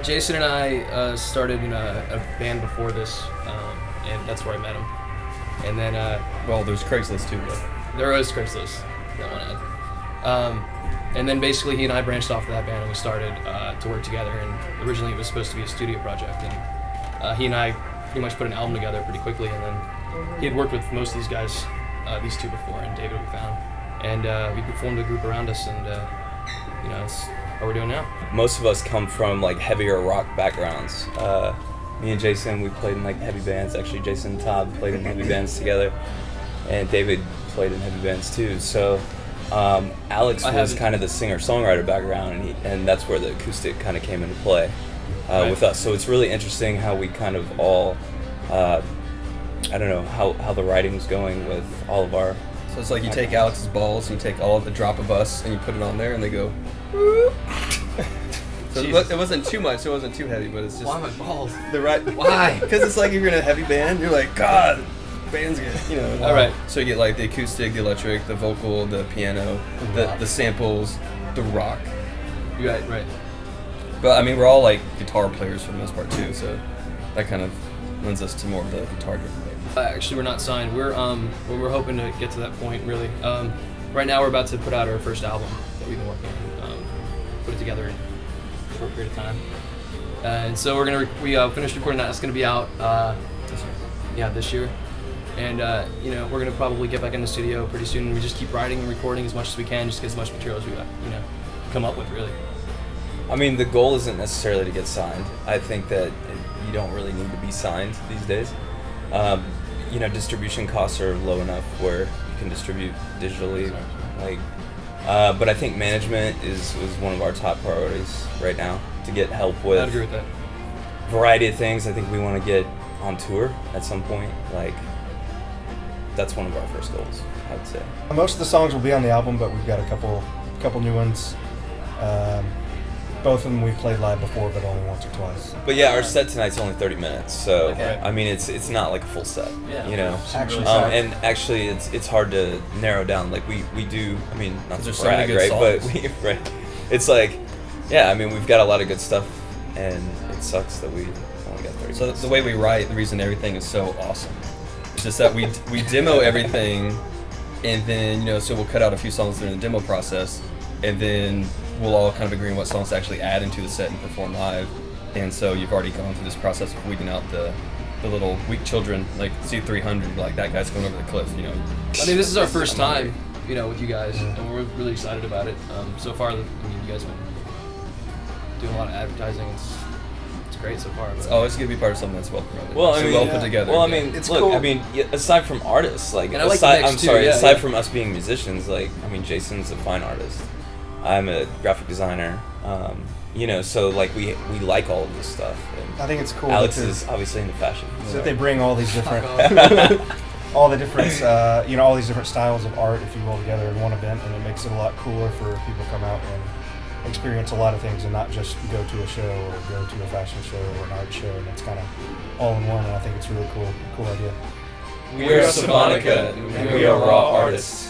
Jason and I started in a band before this, and that's where I met him. And then well, there's Craigslist too, though. There was Craigslist, that one ad. And then basically he and I branched off of that band and we started to work together. And originally it was supposed to be a studio project, and he and I pretty much put an album together pretty quickly. And then he had worked with most of these guys, these two before, and David we found, and we formed a group around us, and it's what we're doing now. Most of us come from like heavier rock backgrounds. Me and Jason, we played in like heavy bands. Actually, Jason and Todd played in heavy bands together, and David played in heavy bands too. So Alex was kind of the singer-songwriter background, and that's where the acoustic kind of came into play with us. So it's really interesting how we kind of all, I don't know, how the writing's going with all of our. So it's like you take Alex's balls and you take all of the drop of us and you put it on there and they go. Whoop. So it wasn't too much. It wasn't too heavy, but it's just. Why my balls? The right. Why? Because it's like if you're in a heavy band, you're like, God, band's good. All right. So you get like the acoustic, the electric, the vocal, the piano, the samples, the rock. Right. But I mean, we're all like guitar players for the most part too, so that kind of lends us to more of the guitar-driven thing. Actually, we're not signed. We're hoping to get to that point really. Right now, we're about to put out our first album that we've been working on. Put it together in a short period of time, and so we finished recording that. It's gonna be out this year, and we're gonna probably get back in the studio pretty soon. We just keep writing and recording as much as we can, just get as much material as we come up with really. I mean, the goal isn't necessarily to get signed. I think that you don't really need to be signed these days. Distribution costs are low enough where you can distribute digitally. But I think management is one of our top priorities right now, to get help with. I'd agree with that. Variety of things. I think we want to get on tour at some point. That's one of our first goals, I would say. Most of the songs will be on the album, but we've got a couple new ones. Both of them we've played live before, but only once or twice. But yeah, our set tonight's only 30 minutes, so Okay. I mean it's not like a full set, Actually, and actually it's hard to narrow down. Like we do. I mean, not to There's so many brag, good right? songs. But it's like, yeah. I mean, we've got a lot of good stuff, and it sucks that we only got 30 So minutes. the way we write, the reason everything is so awesome, it's just that we demo everything, and then so we'll cut out a few songs during the demo process, and then we'll all kind of agree on what songs to actually add into the set and perform live. And so you've already gone through this process of weeding out the little weak children, like C300, like that guy's going over the cliff, I mean, this is our first time, with you guys, and we're really excited about it. So far, you guys have been doing a lot of advertising. It's great so far. It's always going to be part of something that's well promoted. Well, I mean, well put together. Well, I mean, It's look, cool. I mean, aside from artists, And I like the mix too, yeah, aside yeah. from us being musicians, Jason's a fine artist. I'm a graphic designer. So we like all of this stuff. And I think it's cool. Alex is obviously into fashion. that they bring all these different, all the different, all these different styles of art, if you will, together in one event, and it makes it a lot cooler for people to come out and experience a lot of things and not just go to a show or go to a fashion show or an art show, and it's kind of all in one. And I think it's a really cool idea. We are Sevonica, and we are raw artists.